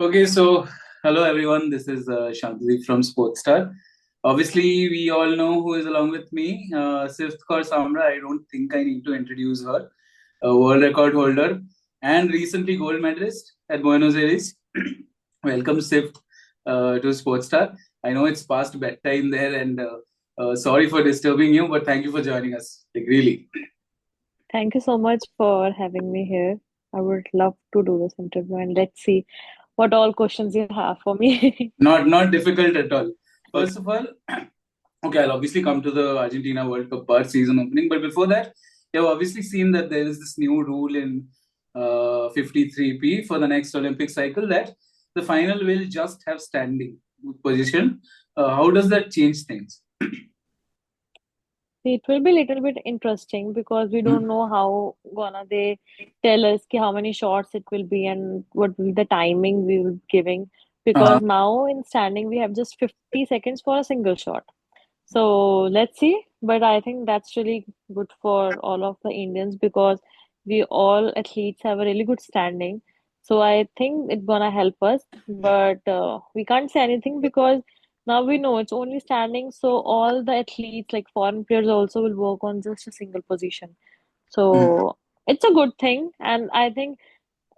Okay, so hello everyone. This is Shanti from Sportstar. Obviously, we all know who is along with me. Sifth Kaur Samra. I don't think I need to introduce her. A world record holder and recently gold medalist at Buenos Aires. Welcome, Sifth, to Sportstar. I know it's past bedtime there, and sorry for disturbing you, but thank you for joining us. Like really, Thank you so much for having me here. I would love to do this interview and let's see what all questions you have for me. not difficult at all. First of all, okay, I'll obviously come to the Argentina World Cup bar season opening, but before that, you've obviously seen that there is this new rule in 53P for the next Olympic cycle that the final will just have standing position. How does that change things? It will be a little bit interesting because we don't Hmm. know how gonna they tell us how many shots it will be and what will be the timing we will be giving. Uh, Because now in standing we have just 50 seconds for a single shot. So let's see. But I think that's really good for all of the Indians because we all athletes have a really good standing. So I think it's gonna help us. But we can't say anything because now we know it's only standing. So all the athletes, like foreign players, also will work on just a single position. hmm. So it's a good thing, and I think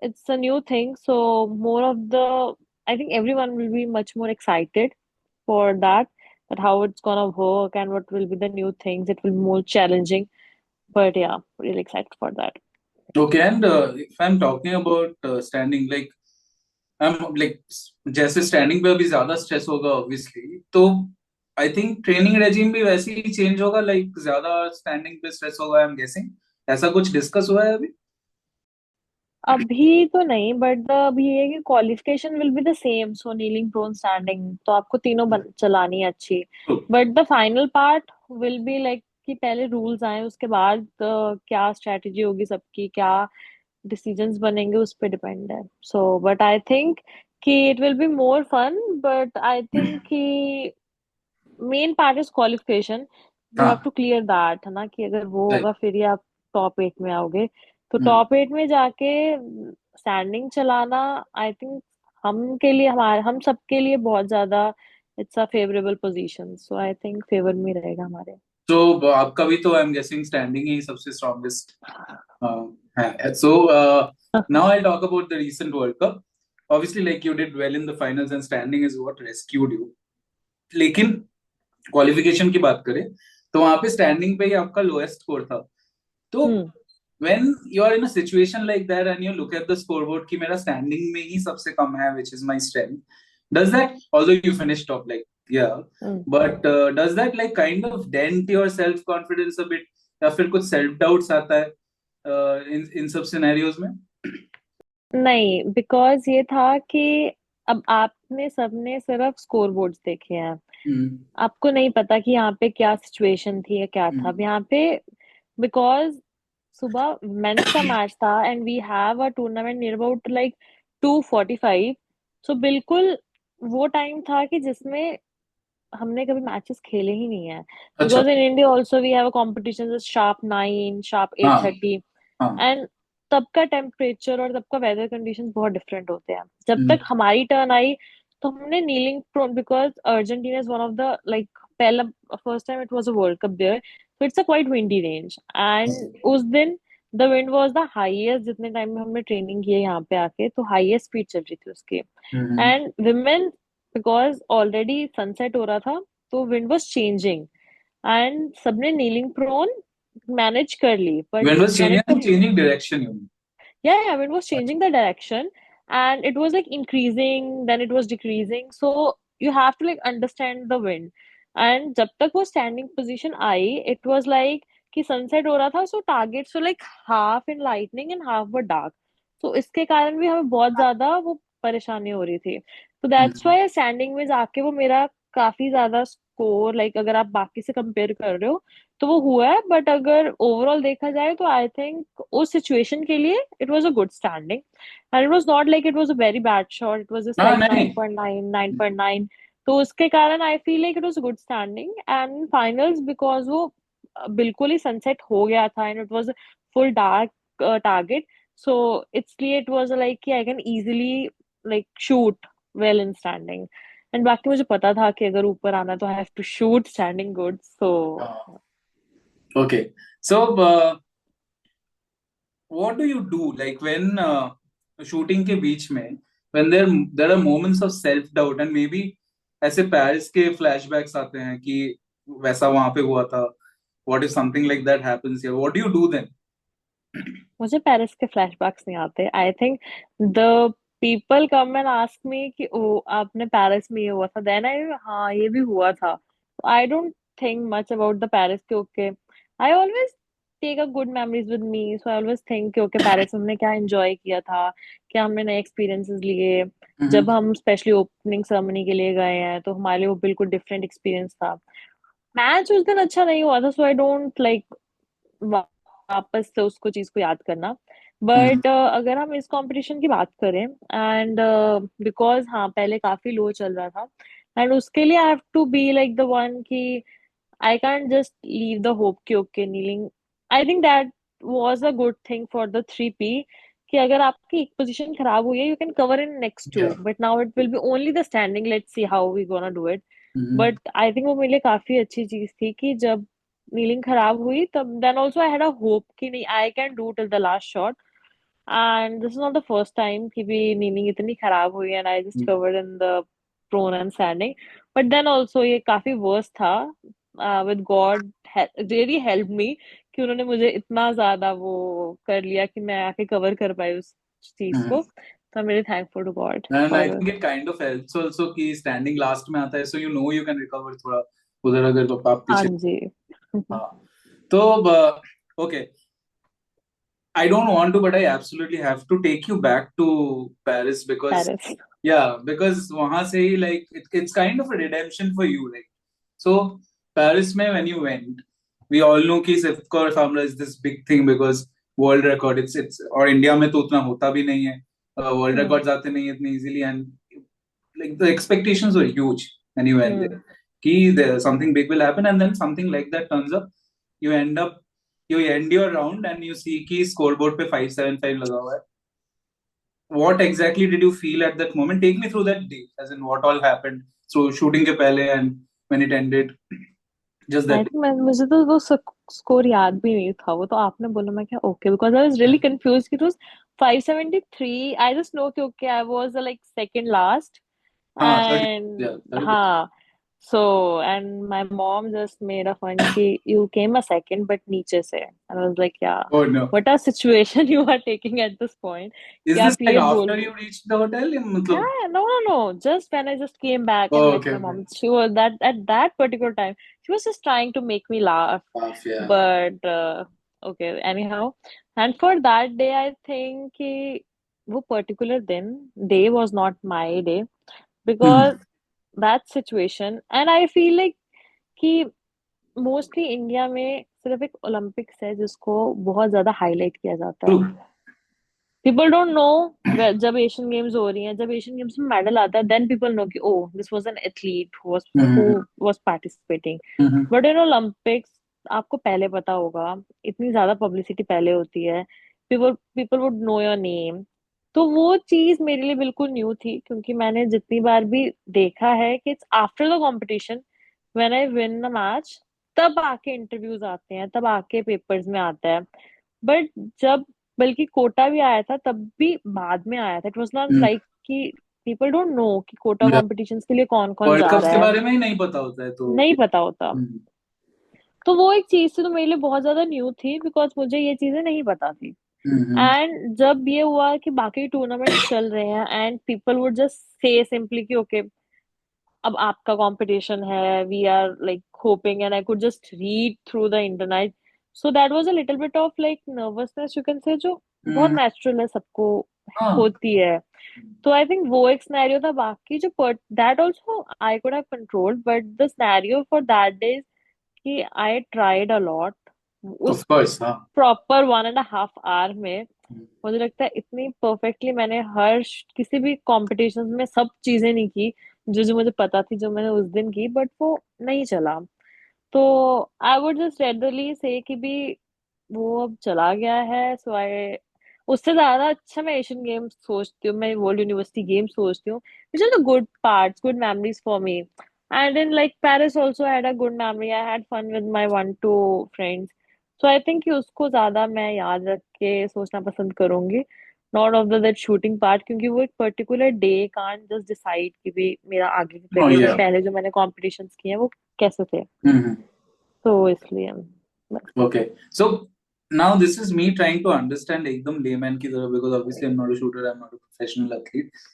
it's a new thing. So more of the, I think everyone will be much more excited for that how it's gonna work and what will be the new things. It will be more challenging. But yeah, really excited for that. Okay, and if I'm talking about standing, like I'm like जैसे standing पे अभी ज्यादा stress होगा obviously तो I think training regime भी वैसे ही change होगा like ज्यादा स्टैंडिंग पे स्ट्रेस होगा आई एम गेसिंग ऐसा कुछ डिस्कस हुआ है अभी अभी तो नहीं, बट अभी ये है कि qualification will be the same, so kneeling, prone, standing, तो आपको तीनों चलानी है अच्छी. But the final part will be like कि पहले रूल्स आए उसके बाद क्या स्ट्रेटेजी होगी सबकी, क्या डिसीजंस बनेंगे उस पे डिपेंड है. सो बट आई थिंक कि it will be more fun. But I think कि main part is qualification. You have हाँ टू क्लियर दैट, है ना, कि अगर वो राइट होगा फिर ही आप टॉप एट में आओगे. तो टॉप एट में जाके स्टैंडिंग चलाना, आई थिंक हम सबके लिए बहुत ज्यादा it's a favourable position. So I think favour में रहेगा हमारे. तो आपका भी तो आई एम गेसिंग स्टैंडिंग ही सबसे स्ट्रॉन्गेस्ट है so now I talk about the recent world cup obviously like you did well in the finals and standing is what rescued you लेकिन क्वालिफिकेशन की बात करें तो वहां पे स्टैंडिंग पे ही आपका लोएस्ट स्कोर था तो हम्म. when you are in a situation like that and you look at the scoreboard कि मेरा standing में ही सबसे कम है which is my strength does that although you finished top like yeah hmm. but does that like kind of dent your self confidence a bit या फिर कुछ self doubts आता है इन सब सिनेरियोज में नहीं, बिकॉज ये था कि अब आपने सबने सिर्फ स्कोर बोर्ड्स देखे हैं. हम्म आपको नहीं पता कि यहाँ पे क्या सिचुएशन थी या क्या था. अब हम्म यहाँ पे बिकॉज सुबह मेंस का मैच था and we have a tournament near about like 2:45. So बिल्कुल वो टाइम था कि जिसमें हमने कभी मैचेस खेले ही नहीं है. अच्छा because in India also we have a competition sharp 9, हाँ शार्प 8:30. हाँ एंड तब का टेम्परेचर और तब का वेदर कंडीशंस बहुत डिफरेंट होते हैं. जब हम्म तक हमारी टर्न आई तो हमने kneeling prone, because Argentina is one of the like पहला first time it was a world cup there. So it's a quite windy range and उस दिन the wind was the highest जितने टाइम में हमने training की है यहाँ पे आके, तो हाईएस्ट स्पीड चल रही थी उसकी. Hmm and women, because already sunset हो रहा था, तो विंड वाज चेंजिंग एंड सबने नीलिंग प्रोन मैनेज कर ली. But when was when it changing direction you mean yeah, it was changing the direction and it was like increasing, then it was decreasing. So you have to like understand the wind. And जब तक वो standing position I, it was like कि sunset हो रहा था, so targets were like half in lightning and half were dark. So इसके कारण भी हमें बहुत ज्यादा वो परेशानी हो रही थी. तो that's हम्म why standing में जाके वो मेरा काफी ज्यादा स्कोर, लाइक अगर आप बाकी से कंपेयर कर रहे हो तो वो हुआ है. बट अगर ओवरऑल देखा जाए तो आई थिंक उस सिचुएशन के लिए it was a good standing. And it was not like it was a very bad shot, it was just हाँ लाइक नहीं 9.9, 9.9. तो उसके कारण I feel like it was a good standing. And finals because वो बिल्कुल ही sunset हो गया था and it was full dark target. So इसलिए इट वाज लाइक कि I can easily like shoot well in standing, and बाकी मुझे पता था कि अगर ऊपर आना है तो I have to shoot standing good, so okay, so what do you do like when shooting के बीच में when there are moments of self doubt and maybe ऐसे पेरिस के flashbacks आते हैं कि वैसा वहां पे हुआ था, what if something like that happens here, what do you do then? मुझे पेरिस के फ्लैशबैक्स नहीं आते। I think the people come and ask me कि ओ आपने पेरिस में ये हुआ था, देन आई हाँ ये भी हुआ था। I don't think much about the Paris के। Okay, I always take a good memories with me, so I always think कि ओके पेरिस में हमने क्या एंजॉय किया था, क्या हमने नए एक्सपीरियंसेस लिए। जब Mm-hmm. हम स्पेशली ओपनिंग सेरेमनी के लिए गए हैं तो हमारे लिए वो बिल्कुल डिफरेंट एक्सपीरियंस था। मैच उस दिन अच्छा नहीं हुआ था, सो आई डोंट लाइक वापस से उसको चीज को याद करना। Mm-hmm. बट अगर हम इस कंपटीशन की बात करें एंड बिकॉज हाँ पहले काफी लो चल रहा था, एंड उसके लिए I have to be like the one कि I can't just leave the hope कि okay kneeling. I think that was a good thing for the 3P कि अगर आपकी एक पोजीशन खराब हुई है you can cover in next two, Yeah. But now it will be only the standing, let's see how we gonna do it. Mm-hmm. But I think वो मेरे लिए काफी अच्छी चीज थी कि जब नीलिंग खराब हुई तब then also I had a hope कि नहीं I can do till the last shot. And this is not the first time कि भी नीलिंग इतनी खराब हुई and I just covered in the prone and standing. But then also ये काफी worse था, with God really help me कि उन्होंने मुझे इतना ज्यादा वो कर लिया कि मैं आके कवर कर पाई उस चीज को, Mm-hmm. तो I am really thankful to God And I for. think it kind of helps also कि standing last में आता है, so you know you can recover थोड़ा उधर अगर तो आप हाँ पीछे। जी। हाँ, तो okay, I don't want to, but I absolutely have to take you back to Paris because, Paris. yeah, because वहां से ही like it's kind of a redemption for you, like so Paris में when you went, we all know कि of course Amra is this big thing because world record, it's और India में तो उतना होता भी नहीं है, world हम्म। records आते नहीं है इतनी easily, and like the expectations were huge when you went hmm. there कि there something big will happen and then something like that turns up, you end up, you end your round and you see कि scoreboard पे 575 लगा हुआ है. What exactly did you feel at that moment? Take me through that day, as in what all happened. So shooting के पहले and when it ended, just I that day. Think मैं मुझे तो वो स्कोर याद भी नहीं था, वो तो आपने बोला मैं क्या okay, because I was really confuse कि it was 573। I just know कि okay I was like second last हाँ, third, yeah, एंड third. हाँ। So and my mom just made a fun कि you came a second but नीचे से, and I was like yeah Oh no. What a situation you are taking at this point कि Is this आप like ये after बोल। you reached the hotel? या मतलब, Yeah, no, no, no. Just when I just came back and oh, met okay, my okay. mom, she was that at that particular time, she was just trying to make me laugh. Half, yeah. But okay, anyhow, and for that day, I think कि वो particular day was not my day because Hmm. that situation, and I feel like कि mostly India में सिर्फ एक Olympics है जिसको बहुत ज्यादा हाईलाइट किया जाता है। True. पीपल डोंट नो, जब एशियन गेम्स हो रही हैं, जब एशियन गेम्स में मेडल आता है देन पीपल नो कि oh this was an athlete who Hmm. Was participating. Hmm. But in Olympics आपको पहले पता होगा, इतनी ज्यादा पब्लिसिटी पहले होती है, people people would know your name. तो वो चीज मेरे लिए बिल्कुल न्यू थी क्योंकि मैंने जितनी बार भी देखा है कि it's after the competition when I win the match, तब आके इंटरव्यूज आते हैं, तब आके पेपर्स में आता है। बट जब बल्कि कोटा भी आया था तब भी बाद में आया था, it was not Hmm. Like कि पीपल डोंट नो कि कोटा Yeah. कॉम्पिटिशन्स के लिए कौन कौन वर्ल्ड जा कप रहा के है, बारे में ही नहीं पता होता है तो नहीं पता होता। Hmm. तो वो एक चीज थी तो मेरे लिए बहुत ज्यादा न्यू थी बिकॉज मुझे ये चीजें नहीं पता थी। Hmm. एंड जब ये हुआ कि बाकी टूर्नामेंट्स चल रहे हैं and people would just say simply कि ओके अब आपका कंपटीशन है, we are like hoping, and I could just read through the internet. So that was a little bit of like nervousness you can say, जो बहुत Hmm. Natural है, सबको हाँ. होती है। तो आई थिंक वो एक सिनेरियो था, बाकी जो that also I could have controlled, but the scenario for that day कि I tried a lot Of उस course, हाँ. प्रॉपर 1.5 आवर में। मुझे लगता है इतनी परफेक्टली मैंने किसी भी कॉम्पिटिशन में सब चीजें नहीं की जो जो मुझे पता थी जो मैंने उस दिन की, बट वो नहीं चला। तो आई वुड जस्ट रेडरली से कि भी वो अब चला गया है, सो आई उससे ज्यादा अच्छा मैं एशियन गेम्स सोचती हूँ, मैं वर्ल्ड यूनिवर्सिटी गेम्स सोचती हूँ, which are the good parts, good memories for me. And in like Paris also I had a good memory. I had fun with my one two friends. So I think कि उसको ज्यादा मैं याद रख के सोचना पसंद करूंगी, not of the that shooting part, क्योंकि वो एक particular day can't just decide कि भी मेरा आगे की Oh करियर में yeah. पहले जो मैंने कॉम्पिटिशन्स किए हैं वो कैसे थे। Hmm. तो इसलिए बस। Okay. So now this is me trying to understand एकदम layman की तरह, because obviously I'm not a shooter, I'm not a professional athlete.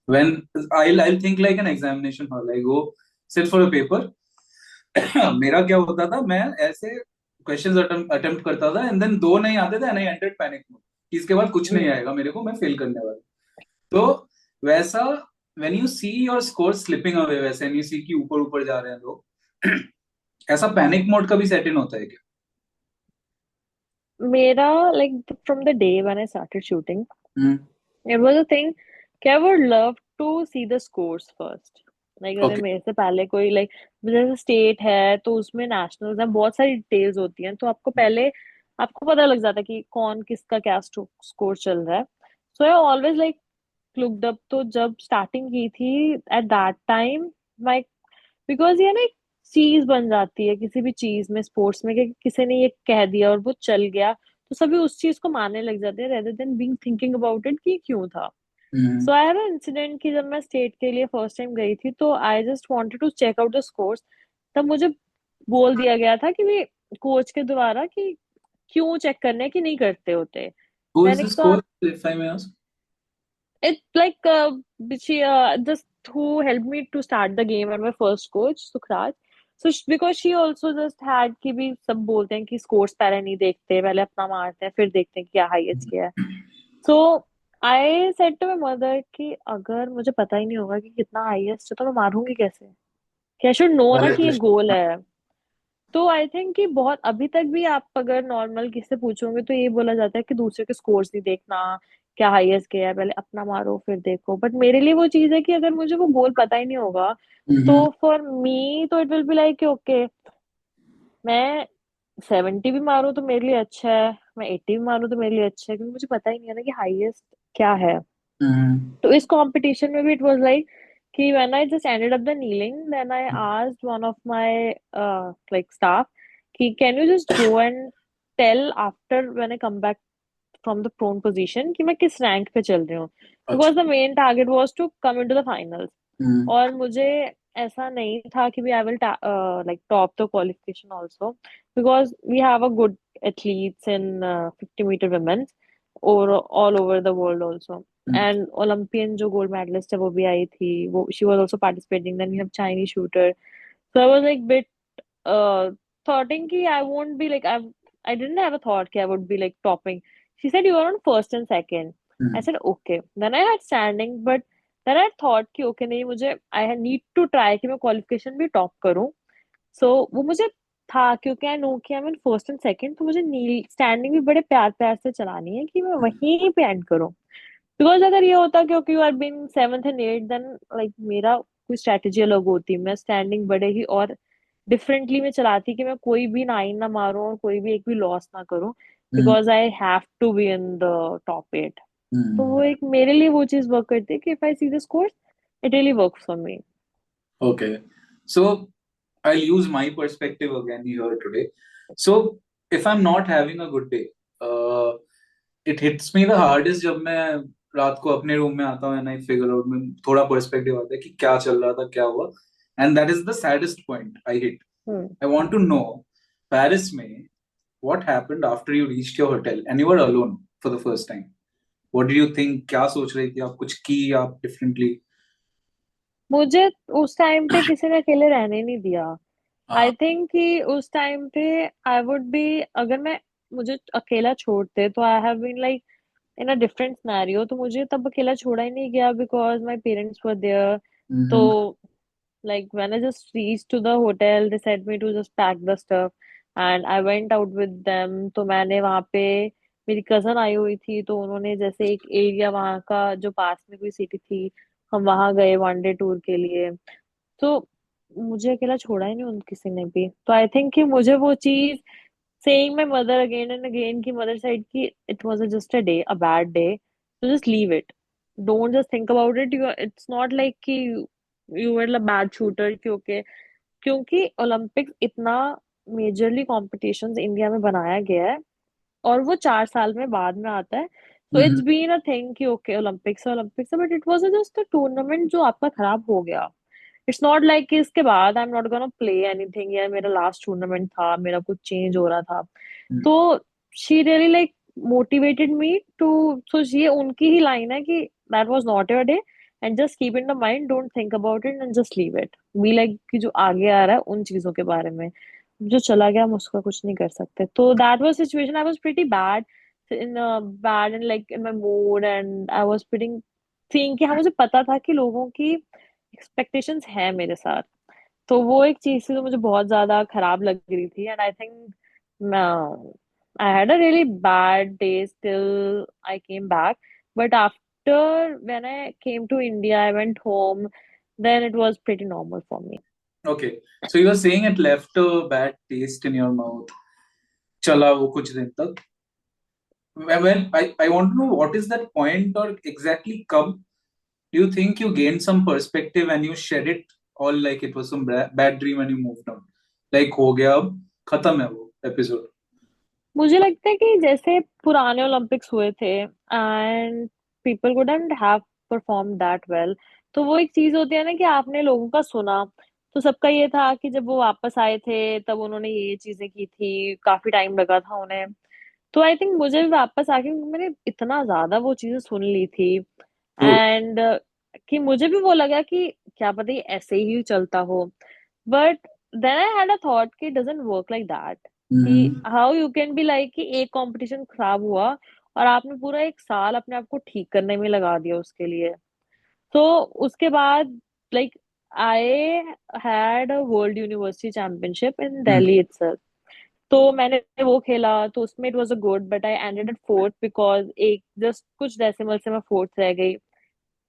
When I'll think like an examination hall. I go sit for a paper. मेरा क्या होता था, मैं ऐसे questions attempt करता था, एंड देन दो नहीं आते थे and I entered panic mode कि इसके बाद कुछ नहीं हम्म। आएगा मेरे को, मैं फेल करने वाला। तो वैसा when you see your score slipping away, वैसे यू सी कि ऊपर ऊपर जा रहे हैं लोग, ऐसा पैनिक मोड का भी सेट इन होता है क्या? मेरा like from the day when I started shooting, hmm. it was a thing कि I would love to see the scores first. Like अगर ओके। मेरे से पहले कोई like जैसे स्टेट है तो उसमें नेशनल्स में बहुत सारी डिटेल्स होती हैं, तो आपको पहले आपको पता लग जाता है कि कौन किसका क्या स्कोर चल रहा है। So I always like looked up. तो जब स्टार्टिंग की थी at that time, my because ये ना एक चीज बन जाती है किसी भी चीज में, स्पोर्ट्स में, कि किसी ने ये कह दिया और वो चल गया तो सभी उस चीज को मानने लग जाते हैं rather than being thinking about it कि क्यों था। हम्म। सो आई हैव इंसिडेंट कि जब मैं स्टेट के लिए फर्स्ट टाइम गई थी तो I just wanted to check out the scores. तब मुझे बोल दिया गया था कि भी कोच के द्वारा कि क्यों चेक करने हैं, कि नहीं करते होते। हु इज मैंने दिस कहा coach, if I may ask? it like she just who helped me to start the game and my first coach Sukhraj. So because she also just had कि भी सब बोलते हैं कि स्कोर्स पहले नहीं देखते, पहले अपना मारते हैं फिर देखते हैं कि क्या हाईएस्ट किया है। So I said to my mother कि अगर मुझे पता ही नहीं होगा कि कितना हाईएस्ट है तो मैं मारूंगी कैसे, कि आई शुड नो ना वैलिड कि ये गोल क्वेश्चन। है। तो आई थिंक कि बहुत अभी तक भी आप अगर नॉर्मल किसी से पूछोगे तो ये बोला जाता है कि दूसरे के स्कोर्स नहीं देखना, क्या हाईएस्ट गया है, पहले अपना मारो फिर देखो। बट मेरे लिए वो चीज है कि अगर मुझे वो गोल पता ही नहीं होगा हम्म। तो फॉर मी तो it will be like okay, मैं 70 भी मारूं तो मेरे लिए अच्छा है, मैं 80 भी मारूं तो मेरे लिए अच्छा है, क्योंकि मुझे पता ही नहीं है ना कि हाईएस्ट क्या है। हम्म। तो इस कंपटीशन में भी इट वाज लाइक कि when I just ended up the kneeling, then I asked one of my like staff कि can you just go and tell after when I come back from the prone position कि मैं किस rank पे चल रही हूँ, अच्छा। because the main target was to come into the finals। हम्म। और मुझे ऐसा नहीं था कि भी I will like top the qualification also, because we have a good athletes in 50 meter women or all over the world also। Hmm. and Olympian जो gold medalist है वो भी आई थी, वो she was also participating। then we have Chinese shooter। so I was like bit uh thoughting कि I won't be like I didn't have a thought कि I would be like topping। she said you are on first and second। I hmm. said okay, then I had standing, but then I thought कि okay नहीं, मुझे I need to try कि मैं qualification भी top करूं। सो वो मुझे था क्योंकि आई नो कि I mean first and second, तो मुझे नील स्टैंडिंग भी बड़े प्यार प्यार से चलानी है कि मैं वहीं पे एंड करूं। बिकॉज अगर ये होता क्योंकि you are been seventh and eight, then like मेरा कोई स्ट्रेटेजी अलग होती, मैं स्टैंडिंग बड़े ही और डिफरेंटली में चलाती कि मैं कोई भी नाइन ना मारूं और कोई भी एक भी लॉस ना करूं, hmm. Because I have to be in the top eight. तो हम्म। वो एक मेरे लिए वो चीज वर्क करती है कि if I see the scores it really works for me. Okay. So I'll use my perspective again here today. So if I'm not having a good day, uh, it hits me the hardest जब मैं रात को अपने room में आता हूँ and I figure out, में थोड़ा पर्सपेक्टिव आता है कि क्या चल रहा था, क्या हुआ, and that is the saddest point I hit. Hmm. I want to know, Paris में, what happened after you reached your hotel and you were alone for the first time? What did you think? क्या सोच रही थी आप? कुछ की आप differently? मुझे उस टाइम पे किसी ने अकेले रहने नहीं दिया। हाँ। आई थिंक कि उस टाइम पे आई वुड बी, अगर मैं मुझे अकेला छोड़ते तो I have been like in a different scenario. तो मुझे तब अकेला छोड़ा ही नहीं गया because my parents were there. तो hmm. like when I just reached to the hotel, they said me to just pack the stuff and I went out with them। तो मैंने वहाँ पे, मेरी कजन आई हुई थी तो उन्होंने जैसे एक एरिया वहाँ का जो पास में कोई सिटी थी, हम वहाँ गए वन डे टूर के लिए। तो मुझे अकेला छोड़ा ही नहीं उन किसी ने भी। तो आई थिंक कि मुझे वो चीज saying my mother again and again कि mother said कि it was just a day, a bad day, so just leave it. Don't just think about it. It's not like कि you were a bad shooter कि okay, क्योंकि Olympics इतना majorly competitions India में बनाया गया है और वो 4 साल में बाद में आता है, so it's hmm been a thing कि ओके ओलंपिक्स है, but it was just a tournament जो आपका खराब हो गया. इट्स नॉट लाइक कि इसके बाद I am not gonna play anything या मेरा लास्ट टूर्नामेंट था, मेरा कुछ चेंज हो रहा था. हम्म तो she really like motivated me to, so ये उनकी ही लाइन है कि that was not your day and just keep in the mind, don't think about it and just leave it. Be like कि जो आगे आ रहा है उन चीजों के बारे में, जो चला गया हम उसका कुछ नहीं कर सकते. तो that was situation. I was pretty bad bad and like in my mood and I was pretty think कि हाँ मुझे पता था कि लोगों की एक्सपेक्टेशंस है मेरे साथ. तो वो एक चीज थी जो मुझे बहुत ज्यादा खराब लग रही थी and I think I had a really bad days till I came back. But after when I came to India I went home, then it was pretty normal for me. Okay, so you were saying it left a bad taste in your mouth. चला वो कुछ दिन तक. Well, I want to know what is that point or exactly कब do you think you gained some perspective and you shed it all like it was some bad dream and you moved on? Like हो गया अब खत्म है वो episode. मुझे लगता है कि जैसे पुराने ओलंपिक्स हुए थे and people couldn't have perform that well, तो वो एक चीज होती है ना कि आपने लोगों का सुना. तो सबका ये था कि जब वो वापस आए थे तब उन्होंने ये चीजें की थी, काफी टाइम लगा था उन्हें. तो आई थिंक मुझे भी वापस आके मैंने इतना ज्यादा वो चीजें सुन ली थी True. एंड कि मुझे भी वो लगा कि क्या पता ये ऐसे ही चलता हो. But then I had a thought कि डजंट वर्क लाइक दैट. कि Mm-hmm. How you can be like कि एक कंपटीशन खराब हुआ और आपने पूरा एक साल अपने आप को ठीक करने में लगा दिया उसके लिए. तो उसके बाद like I had a world university championship in Delhi itself. तो मैंने वो खेला तो उसमें it was a good, but I ended at fourth because एक जस्ट कुछ डेसिमल से मैं फोर्थ रह गई.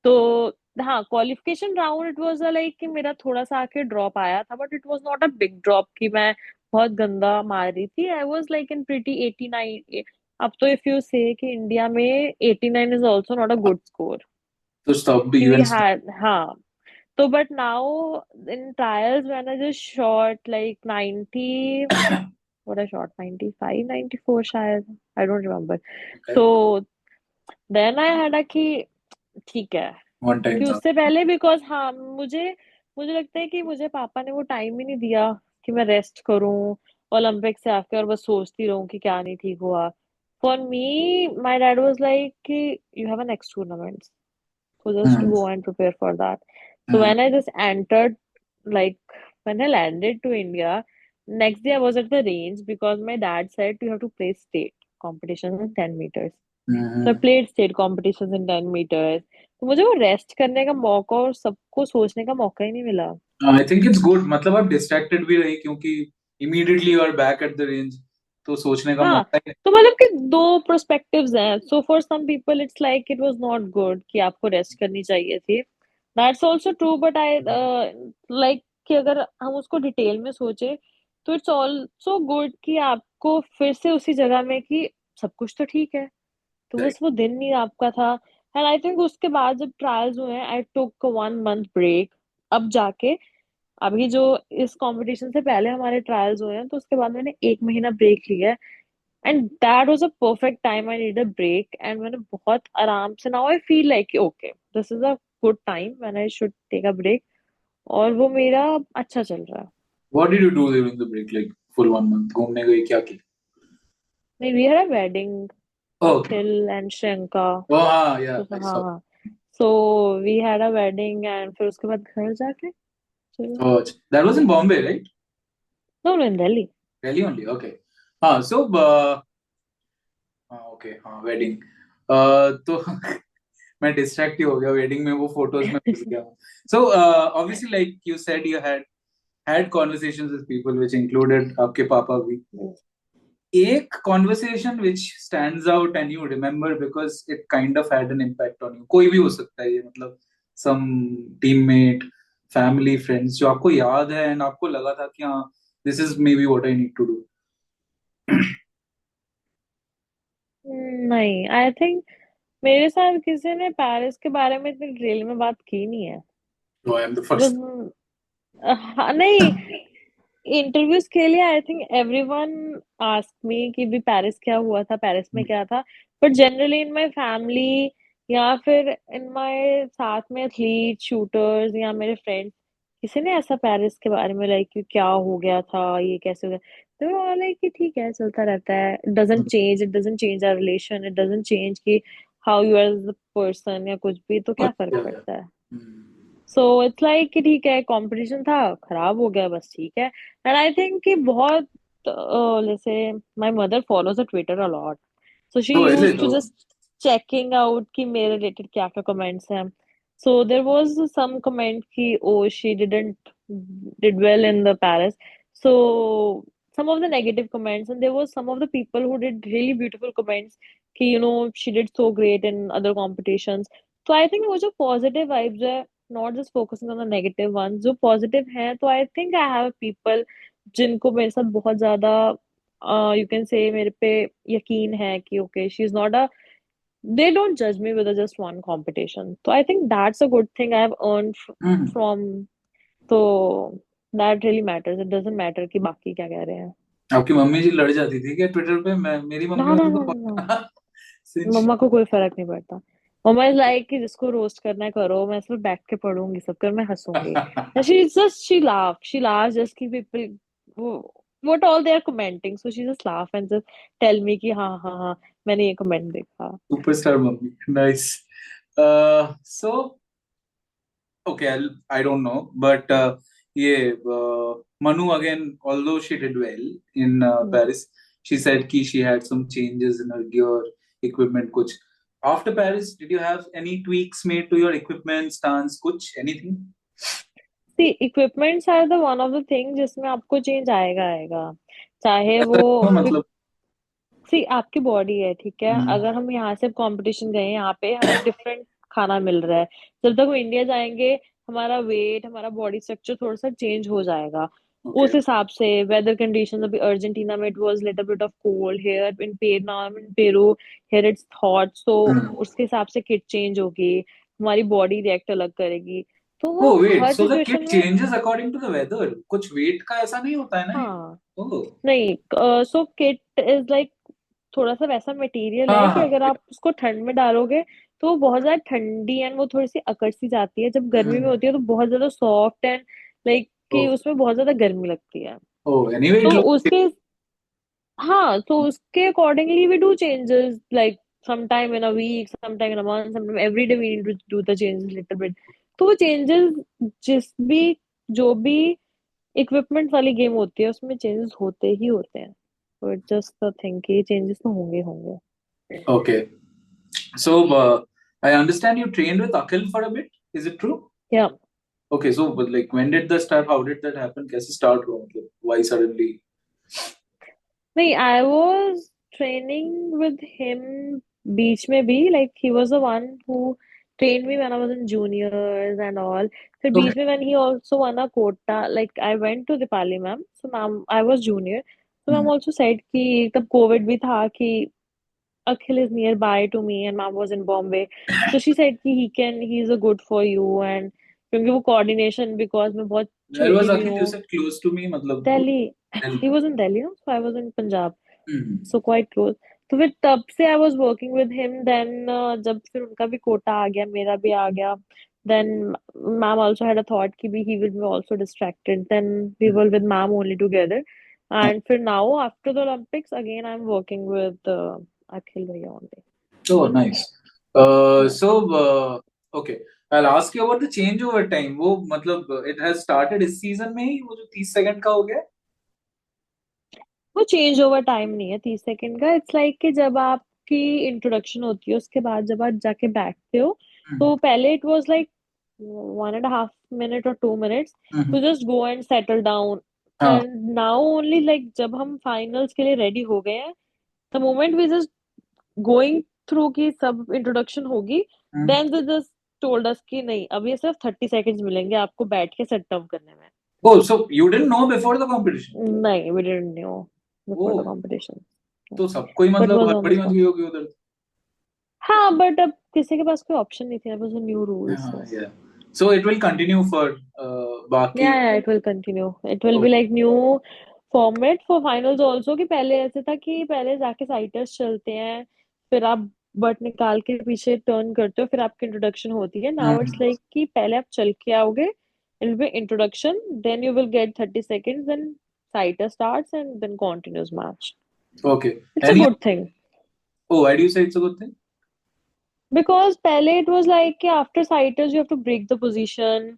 तो हाँ, qualification round it was like कि मेरा थोड़ा सा आके ड्रॉप आया था, but it was not a big drop कि मैं बहुत गंदा मार रही थी. आई वाज लाइक इन प्रीटी 89. अब तो इफ यू से कि इंडिया में 89 is also not a good score. तो stop कि वी even stop. हैड हाँ. तो but now in trials when I just shot like 90, what I shot 95, 94 शायद, I don't remember. Okay. तो then I had a कि ठीक है. One time कि था. उससे पहले बिकॉज हाँ मुझे मुझे लगता है कि मुझे पापा ने वो टाइम ही नहीं दिया कि मैं रेस्ट करूं ओलंपिक से आके और बस सोचती रहूं कि क्या नहीं ठीक हुआ. For me my dad was like कि you have a next tournament, so just Hmm. go and prepare for that. So Hmm. when I just entered, like when I landed to India, next day I was at the range because my dad said you have to play state competitions in 10 meters. So I Hmm. played state competitions in 10 meters. तो मुझे वो rest करने का मौका और सबको सोचने का मौका ही नहीं मिला. I think it's good. मतलब आप distracted भी रही क्योंकि immediately you are back at the range. तो सोचने का हाँ, मौका ही तो मतलब कि दो पर्सपेक्टिव्स हैं. So for some people it's like it was not good कि आपको रेस्ट करनी चाहिए थी. That's also true, but I like कि अगर हम उसको डिटेल में सोचे तो इट्स ऑल्सो गुड कि आपको फिर से उसी जगह में कि सब कुछ तो ठीक है, तो नहीं. बस वो दिन नहीं आपका था. एंड आई थिंक उसके बाद जब ट्रायल्स हुए हैं आई टुक 1 मंथ ब्रेक. अब जाके अभी जो इस कंपटीशन से पहले हमारे ट्रायल्स हुए हैं तो उसके बाद मैंने 1 महीना ब्रेक लिया है. And that was a perfect time, I need a break and मैंने बहुत आराम से now I feel like okay this is a good time when I should take a break. और वो मेरा अच्छा चल रहा है. What did you do during the break? Like full 1 month. घूमने गई क्या की? नहीं, we had a wedding, Oh, okay. Akhil and Shriyanka. Oh, yeah, तो I हाँ saw. हाँ, so we had a wedding and फिर उसके बाद घर जाके चलो. Oh, that was in Bombay, right? No no, in Delhi. Delhi only. Okay. So, okay, हाँ, wedding. तो मैं distract ही हो गया wedding में वो photos में घुस गया. So, obviously, like you said, you had conversations with people, which included आपके पापा भी. एक conversation which stands out and you remember because it kind of had an impact on you. कोई भी हो सकता है ये मतलब some teammate, family, friends जो आपको याद है and आपको लगा था कि हाँ this is maybe what I need to do. नहीं, आई थिंक मेरे साथ किसी ने पेरिस के बारे में इतनी डिटेल में बात की नहीं है। No, I am the because first. हाँ, नहीं, इंटरव्यूज के लिए I think everyone ask me कि भी पेरिस क्या हुआ था, पेरिस में क्या था। But generally in my family या फिर इन माय साथ में एथलीट शूटर्स या मेरे फ्रेंड्स, किसी ने ऐसा पेरिस के बारे में लाइक कि क्या हो गया था, ये कैसे हो गया, तो लाइक कि ठीक है, चलता रहता है, it doesn't change our relation, it doesn't change कि how you are as the person या कुछ भी, तो क्या फर्क अच्छा, पड़ता है। सो इट्स लाइक कि ठीक है, कंपटीशन था, खराब हो गया, बस ठीक है। एंड आई थिंक कि बहुत जैसे my mother follows a Twitter a lot, so she तो ऐसे यूज्ड टू तो जस्ट चेकिंग आउट कि मेरे रिलेटेड क्या क्या कमेंट्स हैं। So there was some comment कि oh she didn't did well in the Paris, so some of the negative comments, and there was some of the people who did really beautiful comments कि she did so great in other competitions. तो I think वो जो positive vibes है, not just focusing on the negative one, जो positive है, तो I think I have people जिनको मेरे साथ बहुत ज्यादा यू कैन से मेरे पे यकीन है कि okay she is not a, they don't जज me with just one competition, तो I think that's a good thing I have earn hmm, from, तो that really matters, it doesn't matter कि बाकी क्या कह रहे हैं। आपकी मम्मी जी लड़ जाती थी क्या ट्विटर पे? मैं मेरी ना मम्मी ना वालों ना ना, को सिंच। मम्मा को कोई फर्क नहीं पड़ता। मम्मा इज लाइक कि जिसको रोस्ट करना है करो, मैं सिर्फ बैठ के पढ़ूंगी सब कर, मैं हंसूंगी। She just she laugh just कि people what all they are commenting, so she just laugh and just tell me कि हाँ हाँ हाँ, मैंने ये कमेंट देखा। Superstar mummy, nice. So okay, I don't know, but yeah, Manu again, although she did well in hmm. Paris, she said कि she had some changes in her gear, equipment, कुछ. After Paris, did you have any tweaks made to your equipment, stance, कुछ, anything? See equipments are the one of the thing जिसमें आपको change आएगा आएगा, चाहे ऐसा वो, क्यों मतलब? सी आपकी बॉडी है, ठीक है, हम्म, अगर हम यहाँ से कंपटीशन गए, यहाँ पे हमें डिफरेंट खाना मिल रहा है, जब तक वो इंडिया जाएंगे हमारा वेट, हमारा बॉडी स्ट्रक्चर थोड़ा सा चेंज हो जाएगा। okay. उस हिसाब से वेदर कंडीशन, अभी अर्जेंटीना में it was little bit of cold, here in now in Peru here it's hot, so hmm. उसके हिसाब से किट चेंज होगी, हमारी बॉडी रिएक्ट अलग करेगी, तो वो Oh wait, her so the situation kit में। changes according to the weather. कुछ weight का ऐसा नहीं होता है ना ये? हाँ, Oh, नहीं, सो किट इज लाइक थोड़ा सा वैसा मटेरियल है हाँ कि हाँ. अगर आप उसको ठंड में डालोगे तो वो बहुत ज्यादा ठंडी एंड वो थोड़ी सी अकड़ सी जाती है, जब गर्मी में हम्म. होती है तो बहुत ज्यादा सॉफ्ट एंड लाइक कि Oh, उसमें बहुत ज्यादा गर्मी लगती है। oh, anyway, it तो looks. उसके, हाँ, तो उसके accordingly we do changes like sometime in a week, sometime in a month, sometime every day we need to do the changes little bit। तो वो चेंजेस जिस भी, जो भी इक्विपमेंट वाली गेम होती है उसमें चेंजेस होते ही होते हैं, तो इट जस्ट द थिंग कि चेंजेस तो होंगे ही होंगे। Okay. So, I understand you trained with Akhil for a bit. Is it true? या Okay, so but like when did the start? How did that happen? कैसे start हुआ मतलब? Why suddenly? नहीं, I was training with him बीच में भी, like he was the one who train me when I was in juniors and all. फिर Okay. बीच में when he also won a quota, like I went to Deepali ma'am, so ma'am I was junior, so ma'am Hmm. Also said कि तब Covid भी था कि Akhil is nearby to me and mom was in Bombay. So she said कि he's a good for you, and क्योंकि वो coordination, because मैं बहुत Where was छोटी भी Akhil? You हूँ। said close to me, मतलब वो Delhi, he Delhi. was in Delhi, no? So I was in Punjab, Hmm. so quite close। तो फिर तब से I was working with him, then जब फिर उनका भी कोटा आ गया, मेरा भी आ गया, then ma'am also had a thought कि भी he will be also distracted, then we were with ma'am only together, and फिर now after the Olympics again I'm working with Akhil bhaiya only। Oh, nice. Yeah। So, okay. I'll ask you about the changeover time. वो मतलब it has started इस season में ही वो जो 30 second का हो गया? वो चेंज ओवर टाइम नहीं है 30 सेकंड का, इट्स लाइक कि जब आपकी इंट्रोडक्शन होती है उसके बाद जब आप जाके बैठते हो, Hmm. तो पहले इट वाज लाइक 1.5 मिनट और 2 minutes Hmm. To just go and settle down, हाँ. एंड नाउ ओनली लाइक जब हम फाइनल्स के लिए रेडी हो गए हैं, the moment we just going through की सब इंट्रोडक्शन होगी, Hmm. Then they just told us कि नहीं, अब ये सिर्फ 30 सेकंड्स मिलेंगे आपको बैठ के सेट डाउन करने में। Oh, so you didn't know before the competition? नहीं, we didn't know. before oh, the competition. तो सबको ही But it मतलब was हड़बड़ी almost मच fun. गई होगी उधर। हाँ, but अब किसी के पास कोई ऑप्शन नहीं थी. It was a new rule, हाँ, so yeah. So it will continue for बाकी। yeah, it will continue. It will be Okay. like new format for finals also. कि पहले ऐसे था कि पहले जाके साइटर्स चलते हैं, फिर आप बट निकाल के पीछे टर्न करते हो, फिर आपकी इंट्रोडक्शन होती है. नाउ इट्स हम्म, लाइक कि पहले आप चल के आओगे, it will be introduction, then you will get 30 seconds, then sighter starts and then continues match. okay. It's a Any, good thing. oh, why do you say it's a good thing? Because पहले it was like कि after sighters you have to break the position,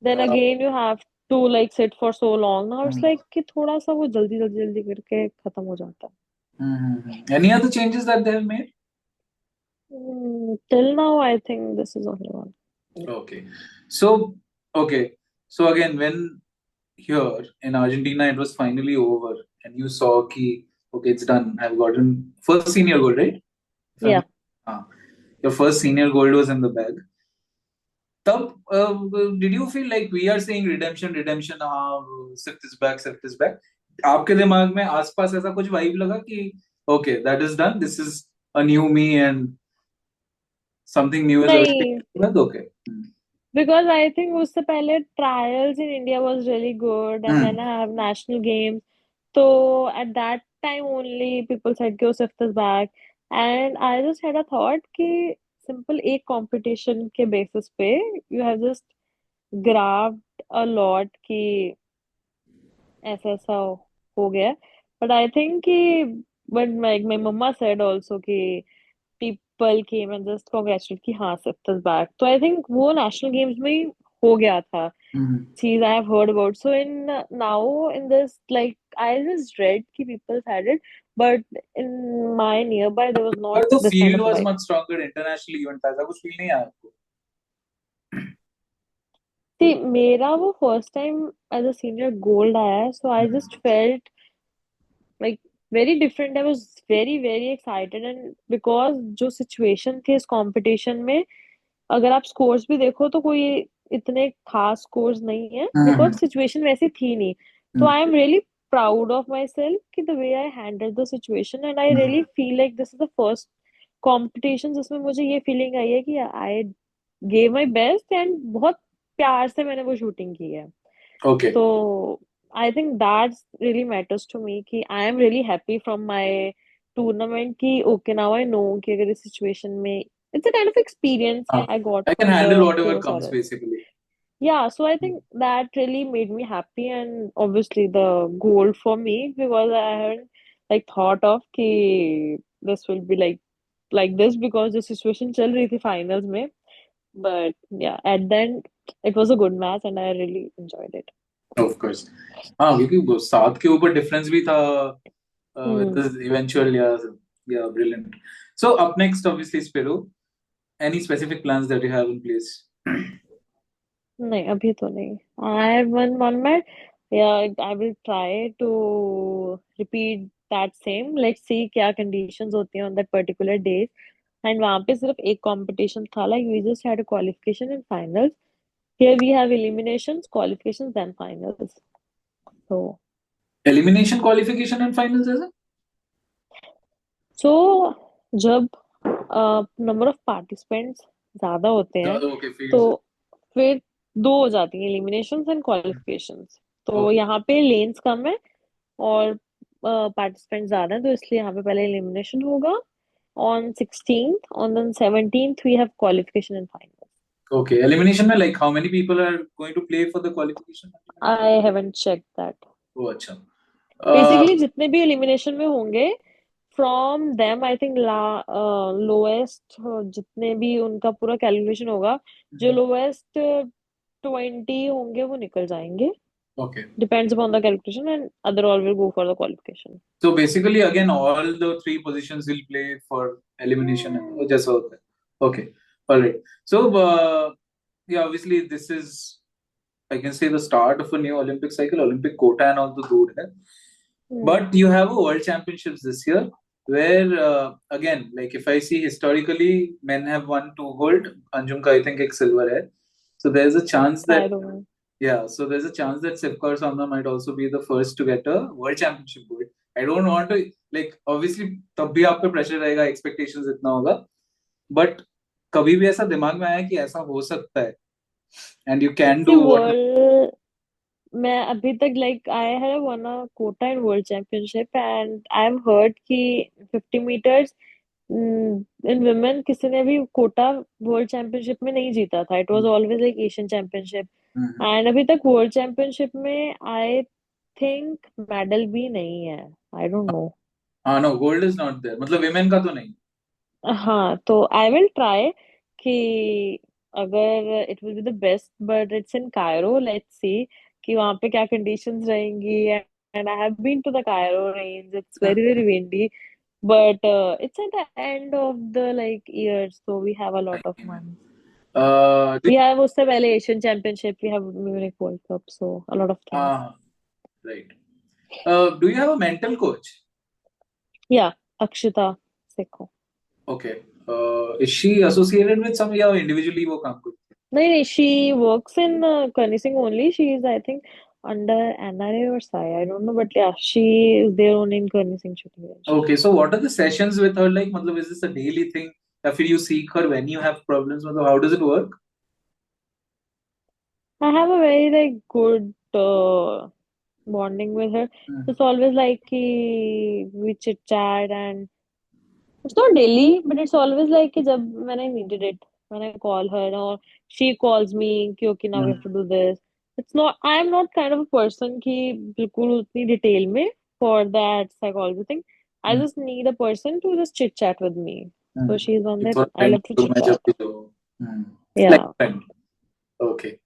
then Uh, again you have to like sit for so long. Now it's hmm, like कि थोड़ा सा वो जल्दी जल्दी जल्दी करके खत्म हो जाता है. Any other changes that they have made? Till now I think this is only one. Okay. So, okay. So again, when here in Argentina it was finally over and you saw ki, okay, it's done. I've gotten first senior gold, right? If I'm Yeah. not, your first senior gold was in the bag. तब did you feel like we are saying redemption, हाँ, Swift is back. आपके दिमाग में आसपास ऐसा कुछ vibe लगा कि okay, that is done. This is a new me and something new is नहीं, awaiting. Okay. because I think उससे पहले trials in India was really good, and then Hmm. I have national games. So at that time only people said कि Swift is back, and I just had a thought कि simple एक competition के basis पे you have just grabbed a lot कि ऐसा ऐसा हो गया. But I think कि but my mama said also कि people came and just congratulated कि हाँ Swift is back. तो I think वो national games में ही हो गया था Hmm. चीज I have heard about. So in now in this like I just read कि people had it, but in my nearby there was not But the this kind field of was vibe. much stronger international event था, ऐसा कुछ feel नहीं आया आपको? See, मेरा वो first time as a senior gold आया है, so I just felt like very different. I was very excited, and because जो situation थी इस competition में, अगर आप scores भी देखो तो कोई इतने खास scores नहीं है हम्म, because situation वैसी थी नहीं. तो हम्म, I am really proud of myself कि the way I handled the situation, and I hmm. really feel like this is the first competition जिसमें मुझे ये feeling आई है कि I gave my best and बहुत प्यार से मैंने वो shooting की है. Okay. So I think that really matters to me कि I am really happy from my tournament कि okay now I know कि अगर इस situation में it's a kind of experience हाँ, I got I can from handle the whatever comes Purosaurus. basically. Yeah, so I think that really made me happy, and obviously the goal for me because I haven't like thought of कि this will be like this because the situation चल रही थी finals में. But yeah, at the end it was a good match and I really enjoyed it. Of course. हाँ, क्योंकि वो 7 के ऊपर डिफरेंस भी था with Hmm. this eventual, yeah, brilliant. So up next, obviously, Spiro. Any specific plans that you have in place? नहीं अभी तो नहीं. I have one match. Yeah, I will try to repeat that same. Let's see क्या conditions होती हैं on that particular day. And वहाँ पे सिर्फ एक competition था. Like we just had a qualification and finals. Here we have eliminations, qualifications, then finals. So Elimination, qualification, and finals, is it? so जब number of participants ज्यादा होते हैं Okay, तो fields. फिर दो हो जाती हैं eliminations and qualifications. तो Okay. यहाँ पे lanes कम है और पार्टिसिपेंट ज्यादा है तो इसलिए यहाँ पे पहले एलिमिनेशन होगा on 16th. On the 17th we have qualification and finals. Okay. Elimination में like how many people are going to play for the qualification? I haven't checked that. Oh, अच्छा. Basically जितने भी एलिमिनेशन में होंगे from them I think lowest जितने भी उनका पूरा कैलकुलेशन होगा जो lowest 20 होंगे वो निकल जाएंगे. Okay. Depends upon the calculation, and other all will go for the qualification. So basically, again, all the three positions will play for elimination. Oh, just okay. Okay. All right. So, yeah, obviously, this is, I can say, the start of a new Olympic cycle. Olympic quota and all the good. But you have a World Championships this year, where again, like if I see historically, men have won 2 gold. Anjum ka I think ek silver hai. So there's a chance that I don't know. yeah, so there's a chance that Sivkar Samna might also be the first to get a World Championship gold. I don't want to like obviously तब भी आप पे pressure रहेगा, expectations इतना होगा, but कभी भी ऐसा दिमाग में आया कि ऐसा हो सकता है and you can see do what? World मैं अभी तक like I have won a quota in world championship and I have heard कि 50 मीटर्स इन वुमेन किसी ने भी कोटा वर्ल्ड चैंपियनशिप में नहीं जीता था. It was always like Asian championship. And अभी तक वर्ल्ड चैंपियनशिप में आई थिंक मेडल भी नहीं है. I don't know. हाँ, no, gold is not there, मतलब विमेन का तो नहीं। हाँ तो आई विल ट्राई कि अगर it will be the best but it's in Cairo. Let's see कि वहाँ पे क्या कंडीशंस रहेंगी. And I have been to the Cairo range. It's very very windy but it's at the end of the like year so we have a lot of months. do We have उससे पहले Asian Championship, we have Munich World Cup, so a lot of things. right. Do you have a mental coach? Yeah, Akshita Sekho. Okay. Is she associated with some या individually वो काम करती नहीं नहीं, she works in Kani Singh only. She is I think under NRA or SAI, I don't know, but yeah, she is there only in Kani Singh shooting range. है? Okay, so what are the sessions with her like? मतलब is this a daily thing? या फिर you seek her when you have problems? मतलब how does it work? I have a very like good bonding with her. It's always like we chit chat and it's not daily, but it's always like कि जब when I needed it, when I call her or she calls me कि okay now we have to do this. It's not. I am not kind of a person कि बिल्कुल उतनी detail में for that psychology thing. I just need a person to just chit chat with me. So she's one कि that थोड़ा I friend love to तो chit मैं जब chat. भी तो it's like Yeah. friend. Okay.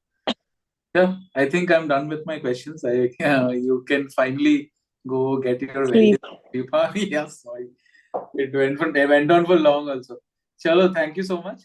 Yeah, I think I'm done with my questions. You can finally go get your very Sleep. good sleep. Yeah, sorry. It went on for long also. Chalo, thank you so much.